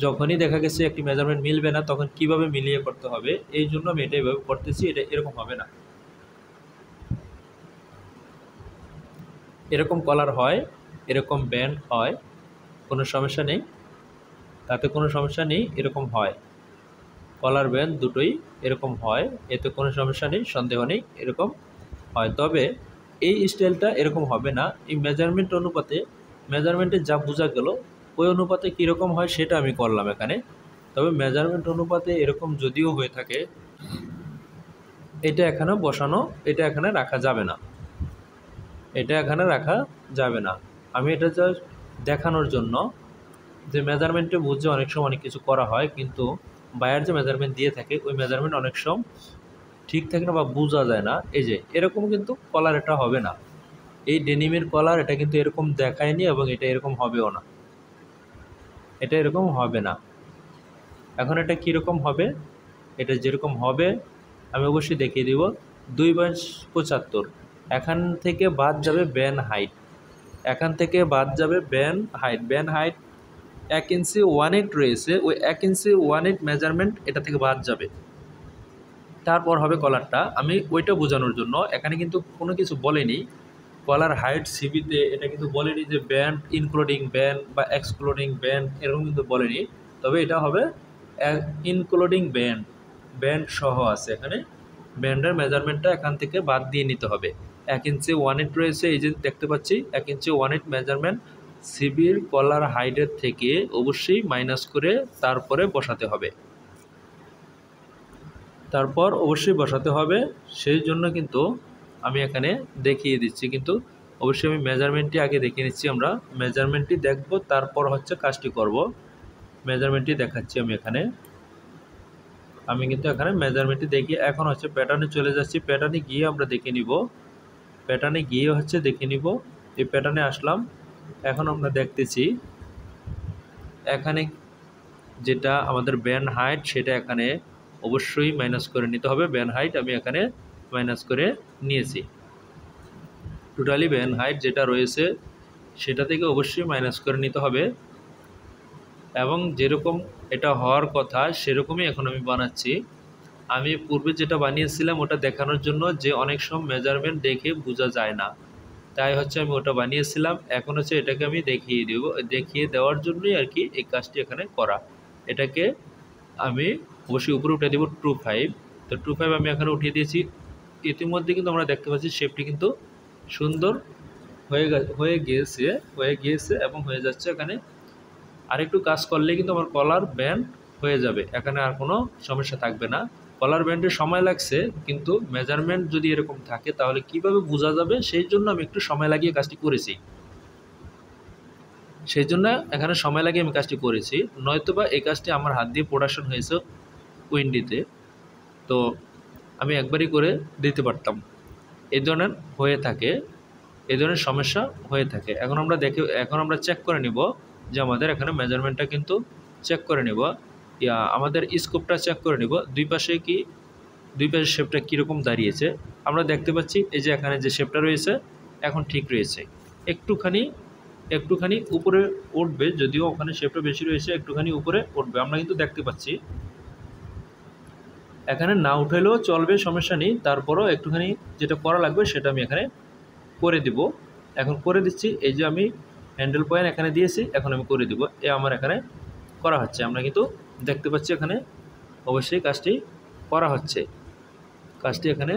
Speaker 1: যখনই দেখা গেছে একটি মেজারমেন্ট মিলবে না তখন কিভাবে মিলিয়ে করতে হবে, এই জন্য আমি এটা এভাবে করতেছি। এটা এরকম হবে না, এরকম কলার হয়, এরকম ব্যান্ড হয়, কোনো সমস্যা নেই, তাতে কোনো সমস্যা নেই। এরকম হয়, কলার ব্যান্ড দুটোই এরকম হয়, এতে কোনো সমস্যা নেই, সন্দেহ নেই, এরকম হয়। তবে এই স্টাইলটা এরকম হবে না। এই মেজারমেন্ট অনুপাতে, মেজারমেন্টে যা বোঝা গেল ওই অনুপাতে কীরকম হয় সেটা আমি করলাম এখানে। তবে মেজারমেন্ট অনুপাতে এরকম যদিও হয়ে থাকে, এটা এখানে বসানো, এটা এখানে রাখা যাবে না, এটা এখানে রাখা যাবে না। আমি এটা জাস্ট দেখানোর জন্য, যে মেজারমেন্টে বুঝে অনেক সময় অনেক কিছু করা হয়, কিন্তু বায়ার যে মেজারমেন্ট দিয়ে থাকে ওই মেজারমেন্ট অনেক সময় ঠিক থাকে না বা বোঝা যায় না। এই যে এরকম কিন্তু কলার এটা হবে না, এই ডেনিমের কলার এটা কিন্তু এরকম দেখায়নি এবং এটা এরকম হবেও না, এটা এরকম হবে না। এখন এটা কীরকম হবে, এটা যেরকম হবে আমি অবশ্যই দেখিয়ে দিব। 2.75, এখান থেকে বাদ যাবে ব্যান হাইট, এখান থেকে বাদ যাবে ব্যান হাইট। ব্যান হাইট 1 ইঞ্চি 1/8 রয়েছে, ওই 1 ইঞ্চি 1/8 মেজারমেন্ট এটা থেকে বাদ যাবে। তারপর হবে কলারটা। আমি ওইটা বোঝানোর জন্য এখানে কিন্তু কোনো কিছু বলেনি। কলার হাইট সিবিতে এটা কিন্তু বলেনি যে ব্যান্ড ইনক্লুডিং ব্যান্ড বা এক্সক্লুডিং ব্যান্ড, এরকম কিন্তু বলেনি। তবে এটা হবে ইনক্লুডিং ব্যান্ড, ব্যান্ড সহ আছে এখানে। ব্যান্ডের মেজারমেন্টটা এখান থেকে বাদ দিয়ে নিতে হবে। 1 ইঞ্চি 1/8 রয়েছে, এই যে দেখতে পাচ্ছি 1 ইঞ্চি 1/8 মেজারমেন্ট সিবির কলার হাইটের থেকে অবশ্যই মাইনাস করে তারপরে বসাতে হবে, তারপর অবশ্যই বসাতে হবে। সেই জন্য কিন্তু আমি এখানে দেখিয়ে দিচ্ছি, কিন্তু অবশ্যই আমি মেজারমেন্টটি আগে দেখিয়ে নিচ্ছি। আমরা মেজারমেন্টটি দেখব, তারপর হচ্ছে কাজটি করব। মেজারমেন্টটি দেখাচ্ছি আমি এখানে। আমি কিন্তু এখানে মেজারমেন্টটি দেখিয়ে এখন হচ্ছে প্যাটার্নে চলে যাচ্ছি। প্যাটার্নে গিয়ে আমরা দেখে নিব, প্যাটার্নে গিয়ে হচ্ছে দেখে নিব। এই প্যাটার্নে আসলাম, এখন আমরা দেখতেছি এখানে যেটা আমাদের ব্যান্ড হাইট সেটা এখানে অবশ্যই মাইনাস করে নিতে হবে। ব্যান্ড হাইট আমি এখানে মাইনাস করে নিয়েছি। টোটালি ব্যান্ড হাইট যেটা রয়েছে সেটা থেকে অবশ্যই মাইনাস করে নিতে হবে, এবং যেরকম এটা হওয়ার কথা সেরকমই এখন আমি বানাচ্ছি। আমি পূর্বে যেটা বানিয়েছিলাম ওটা দেখানোর জন্য যে অনেক সময় মেজারমেন্ট দেখে বোঝা যায় না, তাই হচ্ছে আমি ওটা বানিয়েছিলাম। এখন হচ্ছে এটাকে আমি দেখিয়ে দেওয়ার জন্যই আর কি এই কাজটি এখানে করা। এটাকে আমি অবশ্যই উপরে উঠে দেব 2.5। তো 2.5 আমি এখানে উঠিয়ে দিয়েছি। ইতিমধ্যে কিন্তু আমরা দেখতে পাচ্ছি শেপটি কিন্তু সুন্দর হয়ে গিয়েছে এবং হয়ে যাচ্ছে। এখানে আরেকটু কাজ করলে কিন্তু আমার কলার ব্যান্ড হয়ে যাবে, এখানে আর কোনো সমস্যা থাকবে না। কলার ব্যান্ডের সময় লাগছে, কিন্তু মেজারমেন্ট যদি এরকম থাকে তাহলে কিভাবে বোঝা যাবে, সেই জন্য আমি একটু সময় লাগিয়ে কাজটি করেছি। সেই জন্য এখানে সময় লাগিয়ে আমি কাজটি করেছি, নয়তোবা এই কাজটি আমার হাত দিয়ে প্রোডাকশন হয়েছে উইন্ডিতে, তো আমি একবারই করে দিতে পারতাম। এই ধরনের হয়ে থাকে, এই ধরনের সমস্যা হয়ে থাকে। এখন আমরা চেক করে নিব যে আমাদের এখানে মেজারমেন্টটা কিন্তু চেক করে নিব, আমাদের স্কোপটা চেক করে নিব, দুই পাশে শেপটা কীরকম দাঁড়িয়েছে। আমরা দেখতে পাচ্ছি এই যে এখানে যে শেপটা রয়েছে এখন ঠিক রয়েছে, একটুখানি উপরে উঠবে, যদিও ওখানে শেপটা বেশি রয়েছে, একটুখানি উপরে উঠবে আমরা কিন্তু দেখতে পাচ্ছি। এখানে না উঠাইলেও চলবে, সমস্যা নেই, তারপরও একটুখানি যেটা করা লাগবে সেটা আমি এখানে করে দিব। এখন করে দিচ্ছি, এই যে আমি হ্যান্ডেল পয়েন্ট এখানে দিয়েছি, এখন আমি করে দিব। আমার এখানে করা হচ্ছে, আমরা কিন্তু দেখতে পাচ্ছি এখানে অবশ্যই কাজটি করা হচ্ছে। কাজটি এখানে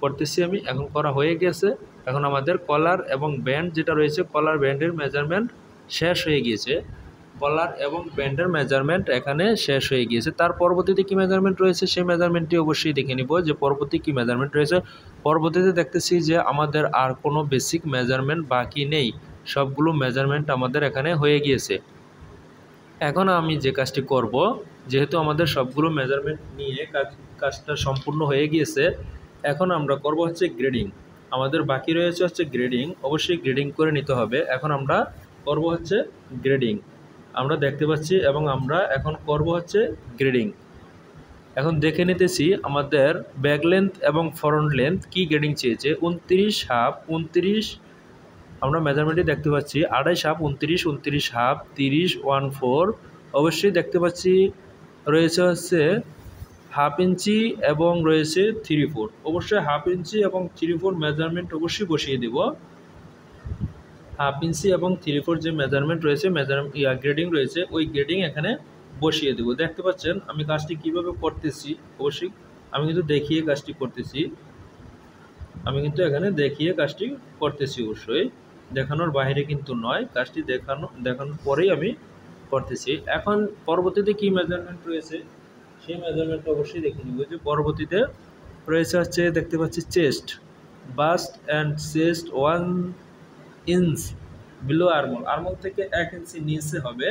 Speaker 1: করতেছি আমি, এখন করা হয়ে গেছে। এখন আমাদের কলার এবং ব্যান্ড যেটা রয়েছে, কলার ব্যান্ডের মেজারমেন্ট শেষ হয়ে গিয়েছে। কলার এবং ব্যান্ডের মেজারমেন্ট এখানে শেষ হয়ে গিয়েছে। তার পরবর্তীতে কী মেজারমেন্ট রয়েছে সেই মেজারমেন্টটি অবশ্যই দেখে নিব যে পরবর্তী কী মেজারমেন্ট রয়েছে। পরবর্তীতে দেখতেছি যে আমাদের আর কোনো বেসিক মেজারমেন্ট বাকি নেই, সবগুলো মেজারমেন্ট আমাদের এখানে হয়ে গিয়েছে। এখন আমি যে কাজটি করব, যেহেতু আমাদের সবগুলো মেজারমেন্ট নিয়ে কাজটা সম্পূর্ণ হয়ে গিয়েছে, এখন আমরা করব হচ্ছে গ্রেডিং। আমাদের বাকি রয়েছে হচ্ছে গ্রেডিং, অবশ্যই গ্রেডিং করে নিতে হবে। এখন আমরা করব হচ্ছে গ্রেডিং, আমরা দেখতে পাচ্ছি, এবং আমরা এখন করব হচ্ছে গ্রেডিং। এখন দেখে নিতেছি আমাদের ব্যাক লেন্থ এবং ফ্রন্ট লেন্থ কি গ্রেডিং চেয়েছে। 29 হাফ 29, আমরা মেজারমেন্টে দেখতে পাচ্ছি 28 হাফ 29, 29 হাফ 30, 14, অবশ্যই দেখতে পাচ্ছি রয়েছে হচ্ছে হাফ ইঞ্চি এবং রয়েছে 3/4। অবশ্যই হাফ ইঞ্চি এবং 3/4 মেজারমেন্ট অবশ্যই বসিয়ে দেব। হাফ ইঞ্চি এবং 3/4 যে মেজারমেন্ট রয়েছে, গ্রেডিং রয়েছে, ওই গ্রেডিং এখানে বসিয়ে দেব। দেখতে পাচ্ছেন আমি কাজটি কিভাবে করতেছি, অবশ্যই আমি কিন্তু দেখিয়ে কাজটি করতেছি। অবশ্যই দেখানোর বাইরে কিন্তু নয়, কাজটি দেখানোর পরেই আমি করতেছি। এখন পরবর্তীতে কি মেজারমেন্ট রয়েছে সেই মেজারমেন্ট অবশ্যই দেখে নিব। যে পরবর্তীতে রয়েছে হচ্ছে দেখতে পাচ্ছি chest, bust and chest 1 inch below armhole. Armhole থেকে 1 ইঞ্চি নিচে হবে,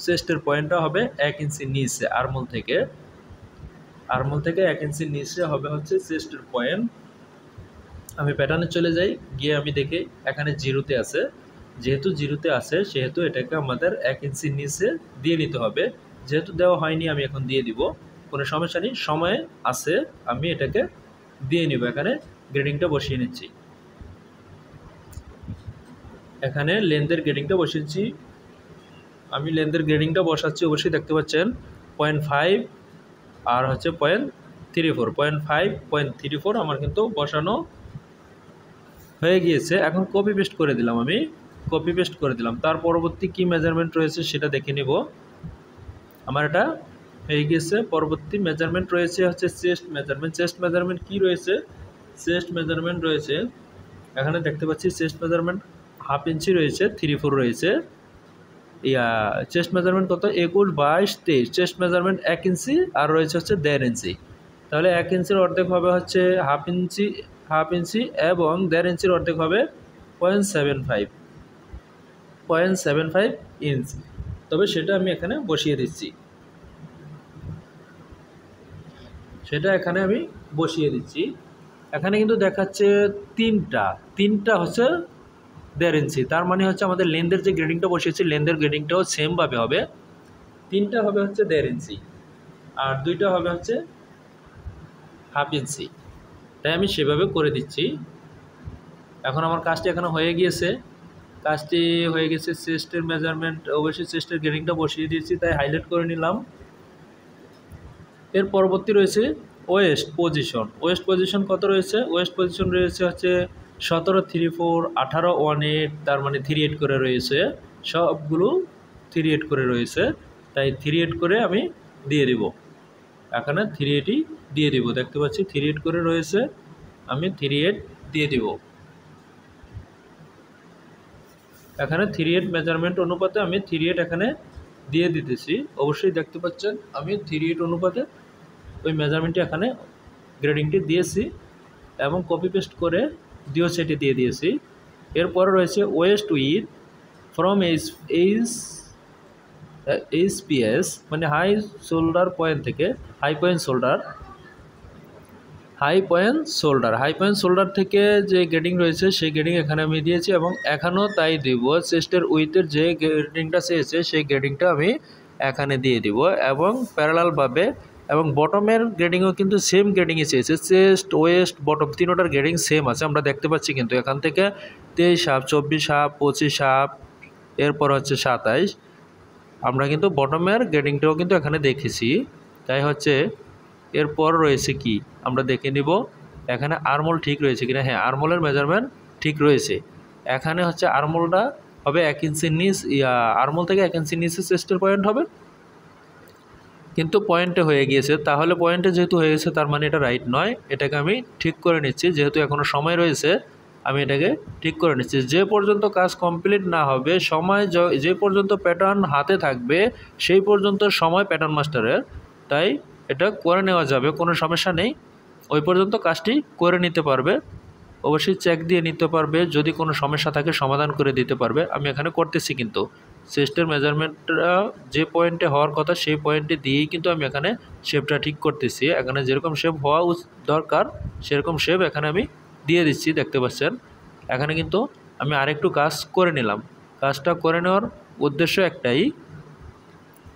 Speaker 1: চেস্টের পয়েন্টটা হবে 1 ইঞ্চি নিচে। আর্মল থেকে 1 ইঞ্চি নিচে হবে হচ্ছে চেস্টের পয়েন্ট। আমি প্যাটার্নে চলে যাই, গিয়ে আমি দেখি এখানে জিরোতে আছে। যেহেতু জিরোতে আছে সেহেতু এটাকে আমাদের 1 ইঞ্চি নিচে দিয়ে নিতে হবে। যেহেতু দেওয়া হয়নি আমি এখন দিয়ে দিব, কোনো সমস্যা নেই, সময় আছে, আমি এটাকে দিয়ে নিব। এখানে গ্রেডিংটা বসিয়ে নিচ্ছি, এখানে লেন্থের গ্রেডিংটা বসিয়েছি। আমি লেন্থের গ্রেডিংটা বসাচ্ছি, অবশ্যই দেখতে পাচ্ছেন 0.5 আর হচ্ছে 0.34, 0.5 0.34 আমার কিন্তু বসানো হয়ে গিয়েছে। এখন কপি পেস্ট করে দিলাম, আমি কপি পেস্ট করে দিলাম। তার পরবর্তী কি মেজারমেন্ট রয়েছে সেটা দেখে নিব। আমার এটা হয়ে গিয়েছে। পরবর্তী মেজারমেন্ট রয়েছে হচ্ছে চেস্ট মেজারমেন্ট। চেস্ট মেজারমেন্ট কি রয়েছে, চেস্ট মেজারমেন্ট রয়েছে এখানে দেখতে পাচ্ছি চেস্ট মেজারমেন্ট হাফ ইঞ্চি রয়েছে, 3/4 রয়েছে। চেস্ট মেজারমেন্ট কত, 21, 22, 23। চেস্ট মেজারমেন্ট 1 ইঞ্চি আর রয়েছে হচ্ছে 1.5 ইঞ্চি। তাহলে 1 ইঞ্চির অর্ধেক হবে হচ্ছে হাফ ইঞ্চি এবং 1.5 ইঞ্চির অর্ধেক হবে 0.75 ইঞ্চি। তবে সেটা আমি এখানে বসিয়ে দিচ্ছি, এখানে কিন্তু দেখাচ্ছে তিনটা হচ্ছে 1.5 ইঞ্চি। তার মানে হচ্ছে আমাদের লেন্থের যে গ্রেডিংটা বসিয়েছি, লেন্থের গ্রেডিংটাও সেমভাবে হবে। 3টা হবে হচ্ছে 1.5 ইঞ্চি আর 2টা হবে হচ্ছে হাফ ইঞ্চি। তাই আমি সেভাবে করে দিচ্ছি। এখন আমার কাজটি এখানে হয়ে গিয়েছে, চেস্টের মেজারমেন্ট, অবশ্যই চেস্টের গ্রেডিংটা বসিয়ে দিয়েছি, তাই হাইলাইট করে নিলাম। এর পরবর্তী রয়েছে ওয়েস্ট পজিশন কত রয়েছে, ওয়েস্ট পজিশন রয়েছে হচ্ছে 17, 3/4, 18, 1/8, তার মানে 3/8 করে রয়েছে, সবগুলো 3/8 করে রয়েছে। তাই 3/8 করে আমি দিয়ে দিব, এখানে 3/8ই দিয়ে দিব। দেখতে পাচ্ছি 3/8 করে রয়েছে, আমি 3/8 দিয়ে দিব। এখানে 3/8 মেজারমেন্ট অনুপাতে আমি 3/8 এখানে দিয়ে দিতেছি। অবশ্যই দেখতে পাচ্ছেন আমি 3/8 অনুপাতে ওই মেজারমেন্টটি এখানে গ্রেডিংটি দিয়েছি এবং কপি পেস্ট করে সেটি দিয়ে দিয়েছি। এরপরে রয়েছে ওয়েস্ট উইথ ফ্রম এইচপিএস, মানে হাই শোল্ডার পয়েন্ট থেকে হাই পয়েন্ট শোল্ডার থেকে যে গ্রেডিং রয়েছে সেই গ্রেডিং এখানে আমি দিয়েছি এবং এখানেও তাই দিব। চেস্টের উইথের যে গ্রেডিংটা চেয়েছে সেই গ্রেডিংটা আমি এখানে দিয়ে দিব এবং প্যারালালভাবে, এবং বটমের গ্রেডিংও কিন্তু সেম গ্রেডিংয়ে চেয়েছে। চেস্ট, ওয়েস্ট, বটম তিনোটার গ্রেডিং সেম আছে, আমরা দেখতে পাচ্ছি। কিন্তু এখান থেকে 23 হাফ, 24 হাফ, 25 হাফ, এরপর হচ্ছে 27। আমরা কিন্তু বটমের গ্রেডিংটাও কিন্তু এখানে দেখেছি। তাই হচ্ছে এরপর রয়েছে কি আমরা দেখে নিব, এখানে আর্মল ঠিক রয়েছে কিনা। হ্যাঁ, আর্মলের মেজারমেন্ট ঠিক রয়েছে। এখানে হচ্ছে আর্মলটা হবে 1 ইঞ্চি নিচ, আর্মল থেকে 1 ইঞ্চি নিচে চেস্টের পয়েন্ট হবে, কিন্তু পয়েন্টে হয়ে গিয়েছে। তাহলে পয়েন্টে যেহেতু হয়ে গেছে তার মানে এটা রাইট নয়, এটাকে আমি ঠিক করে নিচ্ছি। যেহেতু এখনও সময় রয়েছে আমি এটাকে ঠিক করে নিচ্ছি। যে পর্যন্ত কাজ কমপ্লিট না হবে, সময় যে পর্যন্ত প্যাটার্ন হাতে থাকবে সেই পর্যন্ত সময় প্যাটার্ন মাস্টারের, তাই এটা করে নেওয়া যাবে, কোনো সমস্যা নেই। ওই পর্যন্ত কাজটি করে নিতে পারবে, অবশ্যই চেক দিয়ে নিতে পারবে, যদি কোনো সমস্যা থাকে সমাধান করে দিতে পারবে। আমি এখানে করতেছি কিন্তু চেস্টের মেজারমেন্টটা যে পয়েন্টে হওয়ার কথা সেই পয়েন্টে দিয়েই কিন্তু আমি এখানে শেপটা ঠিক করতেছি। এখানে যেরকম শেপ হওয়া দরকার সেরকম শেপ এখানে আমি দিয়ে দিচ্ছি, দেখতে পাচ্ছেন। এখানে কিন্তু আমি আরেকটু কাজ করে নিলাম। কাজটা করে নেওয়ার উদ্দেশ্য একটাই,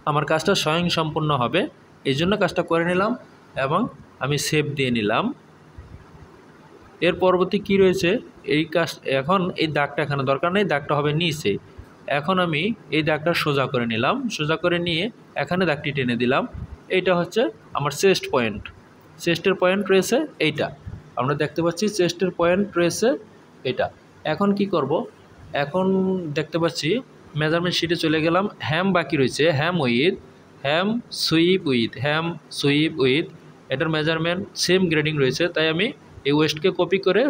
Speaker 1: আমার কাজটা স্বয়ংসম্পূর্ণ হবে, এই জন্য কাজটা করে নিলাম এবং আমি শেপ দিয়ে নিলাম। এর পরবর্তী কি রয়েছে, এই কাজ এখন এই দাগটা এখানে দরকার নেই, দাগটা হবে নিচে। এখন আমি এই দাগটা সোজা করে নিলাম, সোজা করে নিয়ে এখানে দাগটি টেনে দিলাম। এইটা হচ্ছে আমার চেস্ট পয়েন্ট, চেস্টের পয়েন্ট রয়েছে এইটা, আমরা দেখতে পাচ্ছি চেস্টের পয়েন্ট রয়েছে এটা। এখন কি করব, এখন দেখতে পাচ্ছি মেজারমেন্ট শিটে চলে গেলাম, হ্যাম বাকি রয়েছে, হ্যাম সুইপ উইথ এটার মেজারমেন্ট সেম গ্রেডিং রয়েছে, তাই আমি এই ওয়েস্টকে কপি করে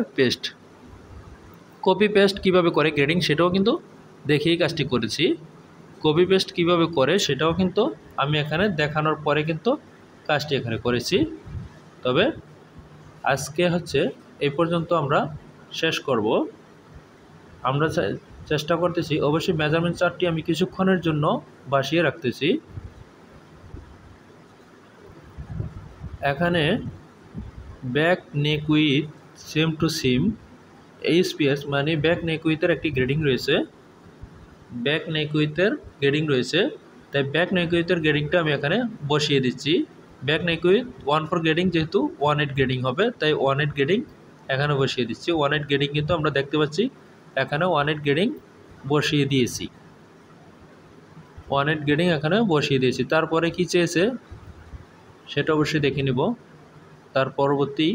Speaker 1: কপি পেস্ট কীভাবে করে গ্রেডিং সেটাও কিন্তু দেখেই কাজটি করেছি। কপি পেস্ট কীভাবে করে সেটাও কিন্তু আমি এখানে দেখানোর পরে কিন্তু কাজটি এখানে করেছি। তবে আজকে হচ্ছে এই পর্যন্ত আমরা শেষ করব। আমরা চেষ্টা করতেছি, অবশ্যই মেজারমেন্ট চার্টটি আমি কিছুক্ষণের জন্য বাসিয়ে রাখতেছি। এখানে back neck with same to same HPS মানে ব্যাক নেক উইথের একটি গ্রেডিং রয়েছে, ব্যাক নেক উইথের গ্রেডিং রয়েছে, তাই ব্যাক নেক উইথের গ্রেডিংটা আমি এখানে বসিয়ে দিচ্ছি। ব্যাক নেক উইথ 1/4 গ্রেডিং, যেহেতু 1/8 গ্রেডিং হবে তাই 1/8 গ্রেডিং এখানে বসিয়ে দিচ্ছি। 1/8 গ্রেডিং কিন্তু আমরা দেখতে পাচ্ছি এখানে 1/8 গ্রেডিং বসিয়ে দিয়েছি, 1/8 গ্রেডিং এখানে বসিয়ে দিয়েছি। তারপরে কি চেয়েছে সেটা অবশ্যই দেখে নিব। তার পরবর্তী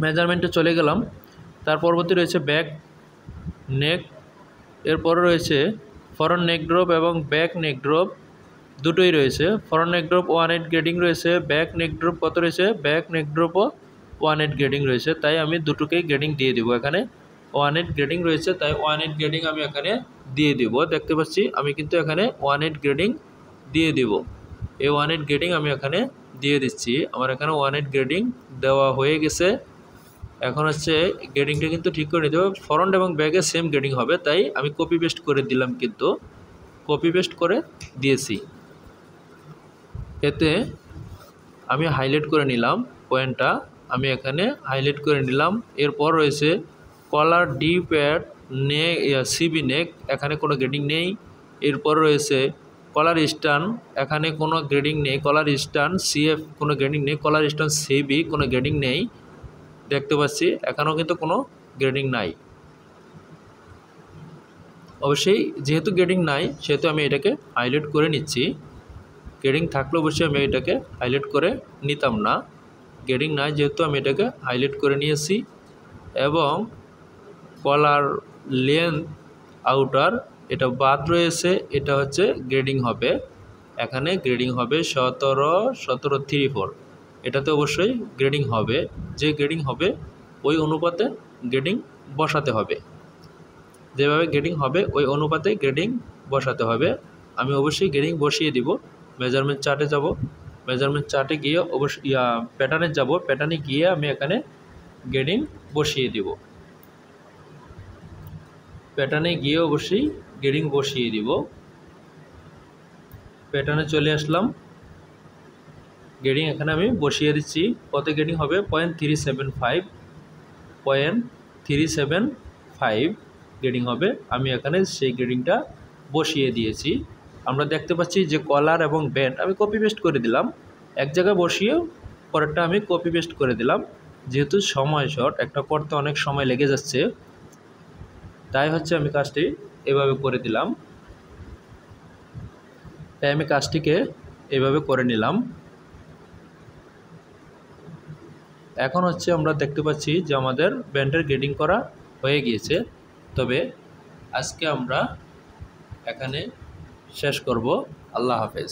Speaker 1: মেজারমেন্টে চলে গেলাম। তার পরবর্তী রয়েছে ব্যাক নেক, এরপরে রয়েছে ফরন্ট নেক ড্রপ এবং ব্যাক নেক ড্রপ, দুটোই রয়েছে। ফরন্ট নেক ড্রপ 1/8 গ্রেডিং রয়েছে, ব্যাক নেক ড্রপ কত রয়েছে, ব্যাক নেক ড্রপও 1/8 গ্রেডিং রয়েছে, তাই আমি দুটোকেই গ্রেডিং দিয়ে দিব। এখানে 1/8 গ্রেডিং রয়েছে তাই 1/8 গ্রেডিং আমি এখানে দিয়ে দিব। দেখতে পাচ্ছি আমি কিন্তু এখানে 1/8 গ্রেডিং দিয়ে দিব, এই 1/8 গ্রেডিং আমি এখানে দিয়ে দিচ্ছি। আমার এখানে 1/8 গ্রেডিং দেওয়া হয়ে গেছে। এখন হচ্ছে গ্রেডিংটা কিন্তু ঠিক করে নিতে হবে, ফরন্ট এবং ব্যাকে সেম গ্রেডিং হবে, তাই আমি কপি পেস্ট করে দিলাম, কিন্তু কপি পেস্ট করে দিয়েছি। এতে আমি হাইলাইট করে নিলাম পয়েন্টটা, আমি এখানে হাইলাইট করে নিলাম। এরপর রয়েছে কলার ডি প্যাড নেক সিবি নেক, এখানে কোনো গ্রেডিং নেই। এরপর রয়েছে কলার স্টান, এখানে কোনো গ্রেডিং নেই। কলার স্টান সিএফ কোনো গ্রেডিং নেই, কলার স্টান সিবি কোনো গ্রেডিং নেই, দেখতে পাচ্ছি এখানেও কিন্তু কোনো গ্রেডিং নাই। অবশ্যই যেহেতু গ্রেডিং নাই সেহেতু আমি এটাকে হাইলাইট করে নিচ্ছি। গ্রেডিং থাকলে অবশ্যই আমি এটাকে হাইলাইট করে নিতাম না, গ্রেডিং নাই যেহেতু আমি এটাকে হাইলাইট করে নিয়েছি। এবং কলার লেন্থ আউটার এটা বাদ রয়েছে, এটা হচ্ছে গ্রেডিং হবে, এখানে গ্রেডিং হবে 17.34, এটাতে অবশ্যই গ্রেডিং হবে। যে গ্রেডিং হবে ওই অনুপাতে গ্রেডিং বসাতে হবে, যেভাবে গ্রেডিং হবে ওই অনুপাতে গ্রেডিং বসাতে হবে। আমি অবশ্যই গ্রেডিং বসিয়ে দিব। মেজারমেন্ট চার্টে যাব, মেজারমেন্ট চার্টে গিয়ে অবশ্যই প্যাটার্নে যাব, প্যাটার্নে গিয়ে আমি এখানে গ্রেডিং বসিয়ে দিব, প্যাটার্নে গিয়ে অবশ্যই গ্রেডিং বসিয়ে দিব। প্যাটার্নে চলে আসলাম, গ্রেডিং এখানে আমি বসিয়ে দিচ্ছি। কত গ্রেডিং হবে, 0.375 গ্রেডিং হবে, আমি এখানে সেই গ্রেডিংটা বসিয়ে দিয়েছি। আমরা দেখতে পাচ্ছি যে কলার এবং ব্যান্ড আমি কপি পেস্ট করে দিলাম, এক জায়গায় বসিয়ে পরেরটা আমি কপি পেস্ট করে দিলাম। যেহেতু সময় শর্ট, একটা করতে অনেক সময় লেগে যাচ্ছে, তাই হচ্ছে আমি কাজটি এভাবে করে দিলাম, তাই আমি কাজটিকে এভাবে করে নিলাম। এখন হচ্ছে আমরা দেখতে পাচ্ছি যে আমাদের ব্যান্ডের গ্রেডিং করা হয়ে গিয়েছে। তবে আজকে আমরা এখানে শেষ করব। আল্লাহ হাফেজ।